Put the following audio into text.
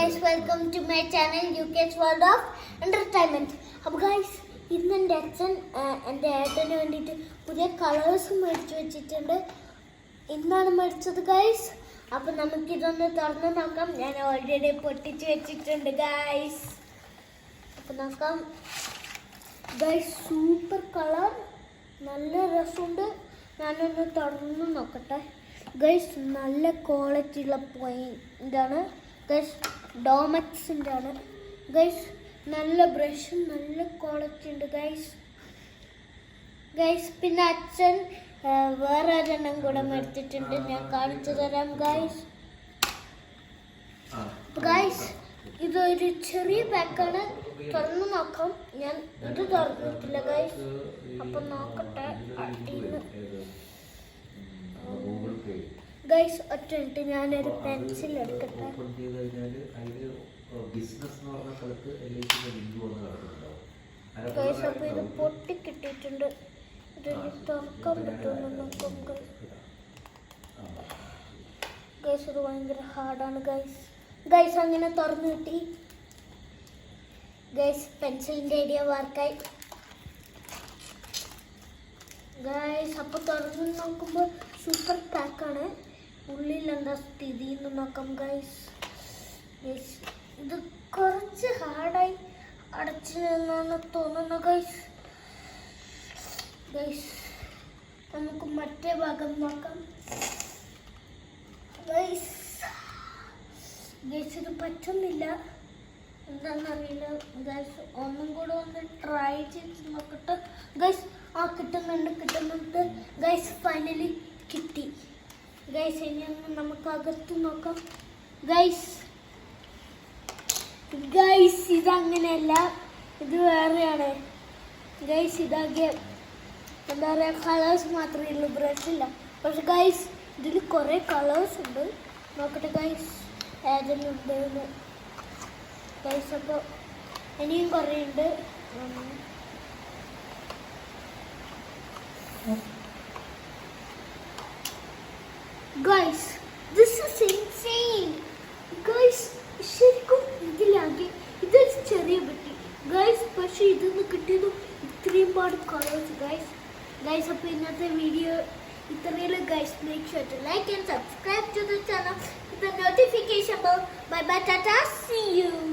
guys, welcome to my channel UK's World of Entertainment. അപ്പോൾ guys ഇന്ന് എൻ്റെ അച്ഛൻ എൻ്റെ ഏട്ടന് വേണ്ടിയിട്ട് പുതിയ കളേഴ്സ് മേടിച്ച് വെച്ചിട്ടുണ്ട്. ഇന്നാണ് മേടിച്ചത് ഗൈസ്. അപ്പോൾ നമുക്കിതൊന്ന് തുറന്ന് നോക്കാം. ഞാൻ ഓൾറെഡി പൊട്ടിച്ച് വെച്ചിട്ടുണ്ട് ഗൈസ്. അപ്പോൾ നോക്കാം ഗൈസ്. സൂപ്പർ കളർ, നല്ല രസമുണ്ട്. ഞാനൊന്ന് തുറന്ന് നോക്കട്ടെ ഗൈസ്. നല്ല ക്വാളിറ്റി ഉള്ള പോയിൻ്റാണ് ഗൈസ്. ഡോമക്സിൻ്റെ ആണ് ഗൈസ്. നല്ല ബ്രഷും നല്ല ക്വാളിറ്റി ഉണ്ട് ഗൈസ്. പിന്നെ അച്ഛൻ വേറെ ഒരെണ്ണം കൂടെ മേടിച്ചിട്ടുണ്ട്. ഞാൻ കാണിച്ചു തരാം ഗൈസ്. ഇതൊരു ചെറിയ പാക്കാണ്. തുറന്നു നോക്കാം. ഞാൻ ഇത് തുറന്നിട്ടില്ല ഗൈസ്. അപ്പം നോക്കട്ടെ അടിയിൽ ഗൈസ്. ഒറ്റ മിനിറ്റ്, ഞാനൊരു പെൻസിൽ എടുക്കട്ടെ ഗൈസ്. അപ്പോൾ ഇത് പൊട്ടിക്കിട്ടിട്ടുണ്ട്. ഇത് തുറക്കാൻ പറ്റുമെന്ന് നോക്കാം ഗൈസ്. ഇത് ഭയങ്കര ഹാർഡാണ് ഗൈസ്. അങ്ങനെ തുറന്നു കിട്ടി ഗൈസ്. പെൻസിലിൻ്റെ ഐഡിയ വർക്കായി ഗൈസ്. അപ്പോൾ തുറന്ന് നോക്കുമ്പോൾ സൂപ്പർ പാക്കാണ്. ഉള്ളിൽ എന്താ സ്ഥിതി എന്ന് നോക്കാം ഗൈസ്. ഇത് കുറച്ച് ഹാർഡായി അടച്ചു നിന്നാണ് തോന്നുന്നു ഗൈസ്. നമുക്ക് മറ്റേ ഭാഗം നോക്കാം ഗൈസ്. ഇത് പറ്റുന്നില്ല, എന്താണെന്നറിയില്ല ഗൈസ്. ഒന്നും കൂടെ ഒന്ന് ട്രൈ ചെയ്ത് നോക്കട്ടെ ഗൈസ്. കിട്ടുന്നുണ്ട് ഗൈസ്. ഫൈനലി കിട്ടി ഗൈസ്. ഇനി ഒന്ന് നമുക്ക് അകത്ത് നോക്കാം ഗൈസ്. ഇതങ്ങനെയല്ല, ഇത് വേറെയാണ് ഗൈസ്. ഇതാകെ എന്താ പറയുക, കളേഴ്സ് മാത്രമേ ഉള്ളൂ, ബ്രഷ് ഇല്ല. പക്ഷെ ഗൈസ് ഇതിൽ കുറേ കളേഴ്സ് ഉണ്ട്. നോക്കട്ടെ ഗൈസ് ഏതെല്ലാം ഉണ്ട് ഗൈസ്. അപ്പോൾ ഇനിയും കുറേ ഉണ്ട് guys. This is insane guys. ശരിക്കും ഇതിലാകെ ഇതൊരു ചെറിയ പെട്ടി ഗൈസ്. പക്ഷെ ഇതൊന്ന് കിട്ടിയത് ഇത്രയും പാട് കളേഴ്സ് ഗൈസ്. അപ്പോൾ ഇന്നത്തെ വീഡിയോ ഇത്രയുള്ള guys. Make sure to like and subscribe to the channel with the notification bell. Bye bye, tata, see you.